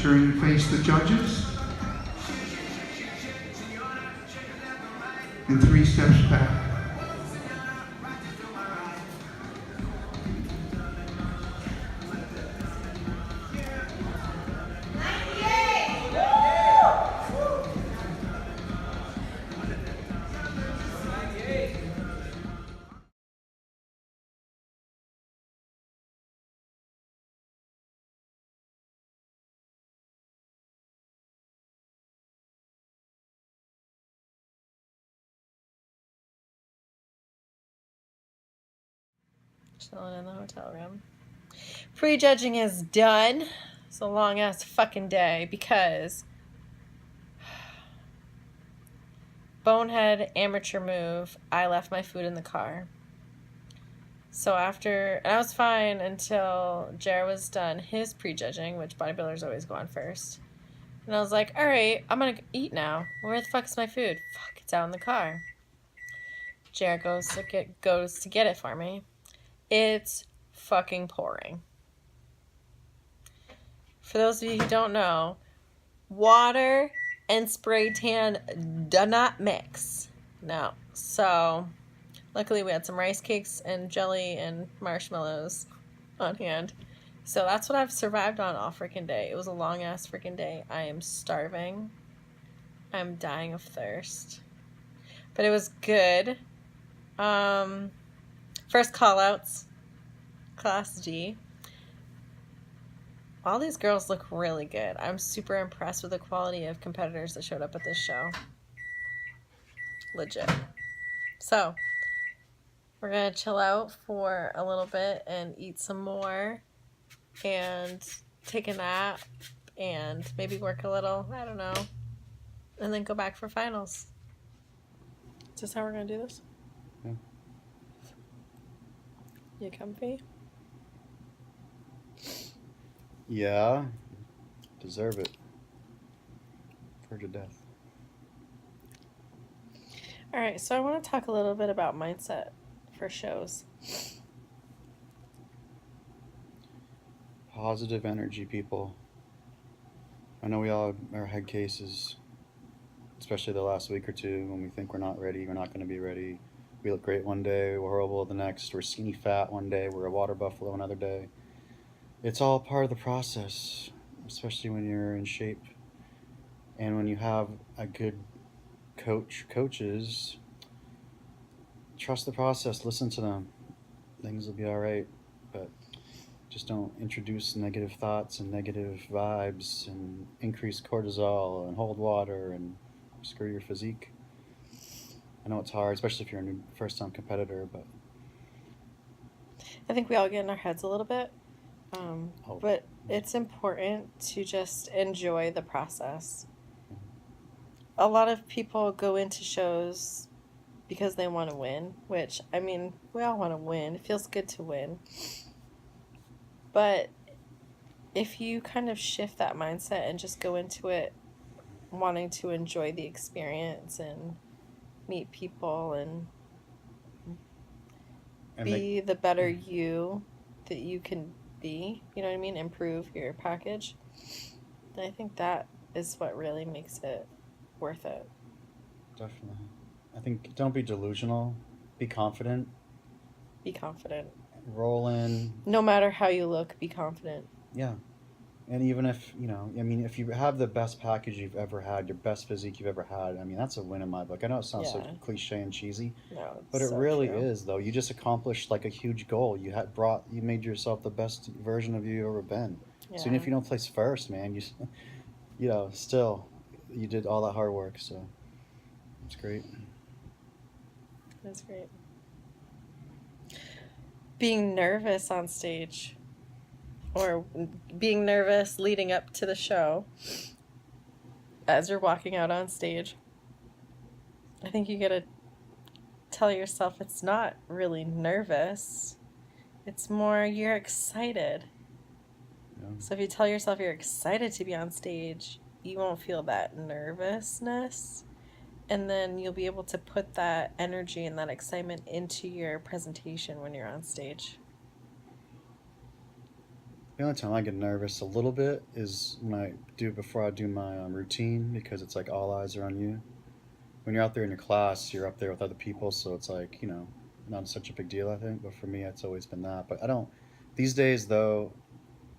turn and face the judges. And 3 steps back. Chilling in the hotel room. Prejudging is done. It's a long ass fucking day because bonehead amateur move. I left my food in the car. So and I was fine until Jared was done his prejudging, which bodybuilders always go on first. And I was like, all right, I'm gonna eat now. Where the fuck is my food? Fuck, it's out in the car. Jared goes to get it for me. It's fucking pouring. For those of you who don't know, water and spray tan do not mix. No. So, luckily we had some rice cakes and jelly and marshmallows on hand. So that's what I've survived on all freaking day. It was a long ass freaking day. I am starving. I'm dying of thirst. But it was good. First call outs. Class D. All these girls look really good. I'm super impressed with the quality of competitors that showed up at this show. Legit. So, we're going to chill out for a little bit and eat some more and take a nap and maybe work a little. I don't know. And then go back for finals. Is this how we're going to do this? Yeah. You comfy? Yeah. Deserve it. Verge of death. All right, so I want to talk a little bit about mindset for shows. Positive energy, people. I know we all have our head cases, especially the last week or two when we think we're not ready, we're not going to be ready. We look great one day, we're horrible the next, we're skinny fat one day, we're a water buffalo another day. It's all part of the process, especially when you're in shape. And when you have a good coaches, trust the process, listen to them. Things will be all right, but just don't introduce negative thoughts and negative vibes and increase cortisol and hold water and screw your physique. I know it's hard, especially if you're a new first-time competitor, but I think we all get in our heads a little bit. But it's important to just enjoy the process. A lot of people go into shows because they want to win, which, I mean, we all want to win. It feels good to win. But if you kind of shift that mindset and just go into it wanting to enjoy the experience and meet people and be the better you that you can be, you know what I mean? Improve your package. And I think that is what really makes it worth it. Definitely. I think don't be delusional. Be confident. Be confident. Roll in. No matter how you look, be confident. Yeah. And even if, if you have the best package you've ever had, your best physique you've ever had, I mean, that's a win in my book. I know it sounds so cliche and cheesy, but it really is, though. You just accomplished like a huge goal. You made yourself the best version of you you've ever been. Yeah. So even if you don't place first, man, still, you did all that hard work. So it's great. That's great. Being nervous on stage. Or being nervous leading up to the show as you're walking out on stage. I think you gotta tell yourself it's not really nervous. It's more you're excited. Yeah. So if you tell yourself you're excited to be on stage, you won't feel that nervousness. And then you'll be able to put that energy and that excitement into your presentation when you're on stage. The only time I get nervous a little bit is before I do my routine, because it's like all eyes are on you. When you're out there in your class, you're up there with other people, so it's like, not such a big deal, I think. But for me, it's always been that. But I don't. These days, though,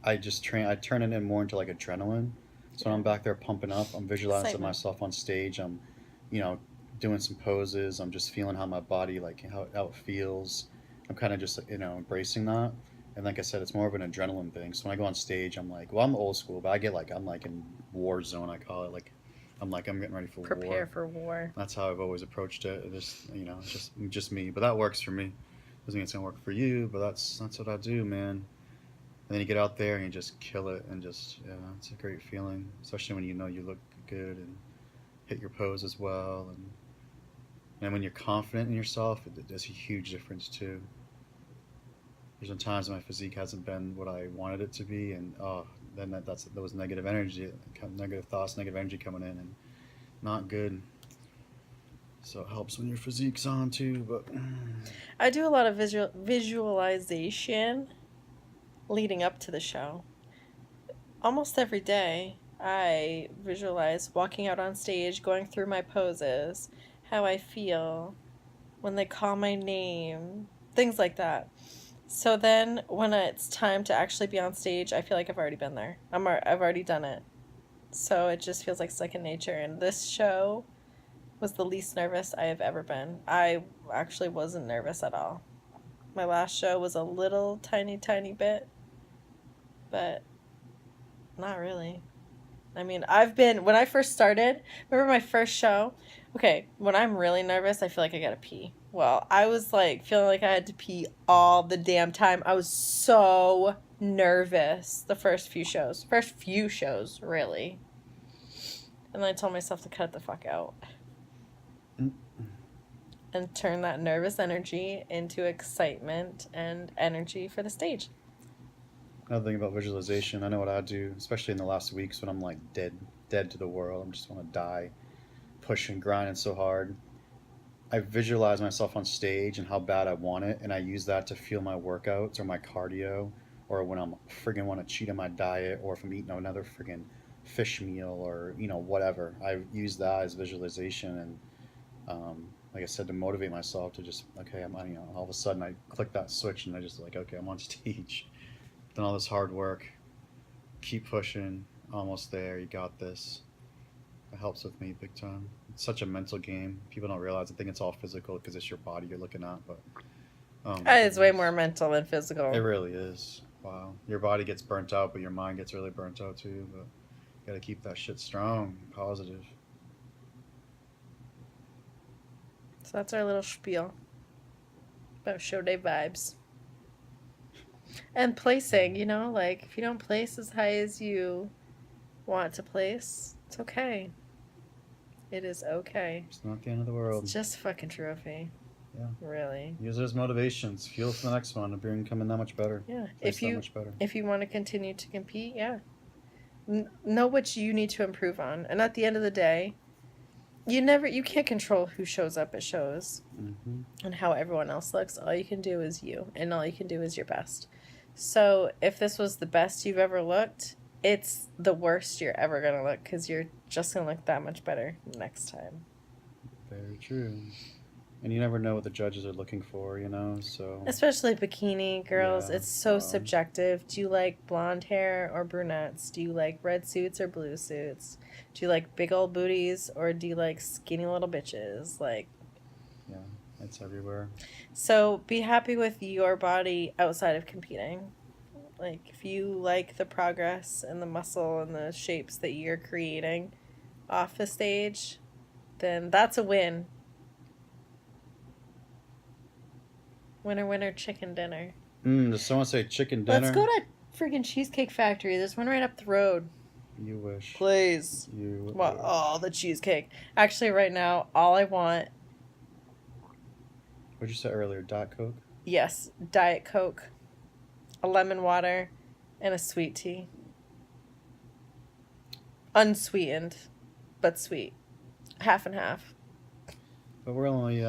I just train. I turn it in more into like adrenaline. So when I'm back there pumping up, I'm visualizing myself on stage. I'm, you know, doing some poses. I'm just feeling how my body, like how it feels. I'm kind of just, embracing that. And like I said, it's more of an adrenaline thing. So when I go on stage, I'm like, well, I'm old school, but I get like, I'm like in war zone, I call it. Like, I'm getting ready for war. Prepare for war. That's how I've always approached it. It's just me. But that works for me. Doesn't mean it's gonna work for you, but that's what I do, man. And then you get out there and you just kill it, and just it's a great feeling, especially when you know you look good and hit your pose as well, and when you're confident in yourself, it does a huge difference too. There's been times when my physique hasn't been what I wanted it to be, and then that's those negative energy, negative thoughts, negative energy coming in, and not good. So it helps when your physique's on too. But I do a lot of visualization leading up to the show. Almost every day, I visualize walking out on stage, going through my poses, how I feel when they call my name, things like that. So then when it's time to actually be on stage, I feel like I've already been there. I've already done it. So it just feels like second nature. And this show was the least nervous I have ever been. I actually wasn't nervous at all. My last show was a little tiny bit, but not really. I mean, when I first started, remember my first show? Okay, when I'm really nervous, I feel like I gotta pee. Well, I was like feeling like I had to pee all the damn time. I was so nervous the first few shows, really. And then I told myself to cut the fuck out. And turn that nervous energy into excitement and energy for the stage. Another thing about visualization, I know what I do, especially in the last weeks when I'm like dead to the world. I just want to die, pushing, grinding so hard. I visualize myself on stage and how bad I want it, and I use that to fuel my workouts or my cardio, or when I'm friggin' want to cheat on my diet, or if I'm eating another friggin' fish meal, or whatever. I use that as visualization, and like I said, to motivate myself to just all of a sudden I click that switch and I just like, okay, I'm on stage. Done all this hard work, keep pushing, almost there, you got this. It helps with me big time. It's such a mental game. People don't realize. I think it's all physical because it's your body you're looking at, but it's way more mental than physical. It really is. Wow. Your body gets burnt out, but your mind gets really burnt out too. But you gotta keep that shit strong, positive. So that's our little spiel about show day vibes. And placing, like if you don't place as high as you want to place, it's okay. It is okay. It's not the end of the world. It's just a fucking trophy. Yeah. Really. Use it as motivations. Fuel for the next one to bring coming that much better. Yeah. If you want to continue to compete, yeah. Know what you need to improve on. And at the end of the day, you can't control who shows up at shows and how everyone else looks. All you can do is you, and all you can do is your best. So if this was the best you've ever looked, it's the worst you're ever going to look, because you're just going to look that much better next time. Very true. And you never know what the judges are looking for, so... Especially bikini girls. Yeah, it's so subjective. Do you like blonde hair or brunettes? Do you like red suits or blue suits? Do you like big old booties, or do you like skinny little bitches? Yeah, it's everywhere. So be happy with your body outside of competing. Like, if you like the progress and the muscle and the shapes that you're creating off the stage, then that's a win. Winner, winner, chicken dinner. Does someone say chicken dinner? Let's go to freaking Cheesecake Factory. There's one right up the road. You wish. Please. You wish. Oh, the cheesecake. Actually, right now, all I want... What'd you say earlier? Diet Coke? Yes, Diet Coke, a lemon water, and a sweet tea. Unsweetened, but sweet. Half and half. But we're only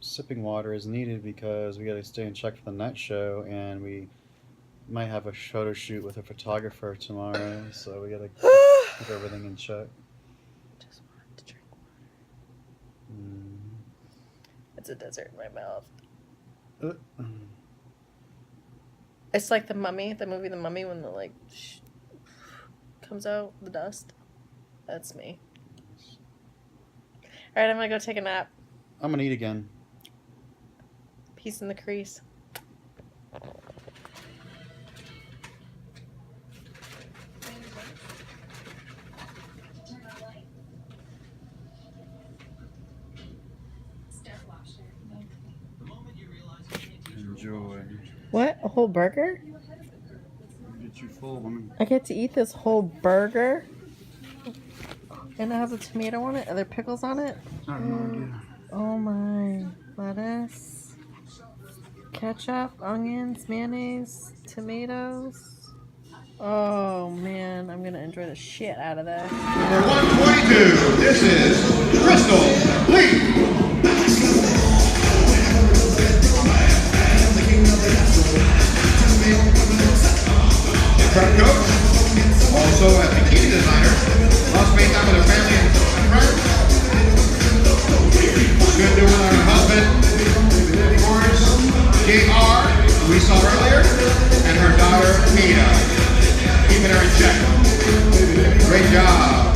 sipping water is needed because we got to stay in check for the night show, and we Might have a photo shoot with a photographer tomorrow, so we gotta keep everything in check. Just want to drink water. It's a desert in my mouth. It's like the Mummy, the movie The Mummy, when the like comes out the dust. That's me. All right, I'm gonna go take a nap. I'm gonna eat again. Peace in the crease. Enjoy. What? A whole burger? Get you full, woman. I get to eat this whole burger? And it has a tomato on it? Are there pickles on it? I have no idea. Oh my. Lettuce. Ketchup, onions, mayonnaise, tomatoes. Oh man, I'm gonna enjoy the shit out of this. Number 122, this is Crystal Lee. Prep coach, also a bikini designer, lost spending time with her family and friends. Good doing with her husband, of course, JR, who we saw earlier, and her daughter, Mia. Keeping her in check. Great job.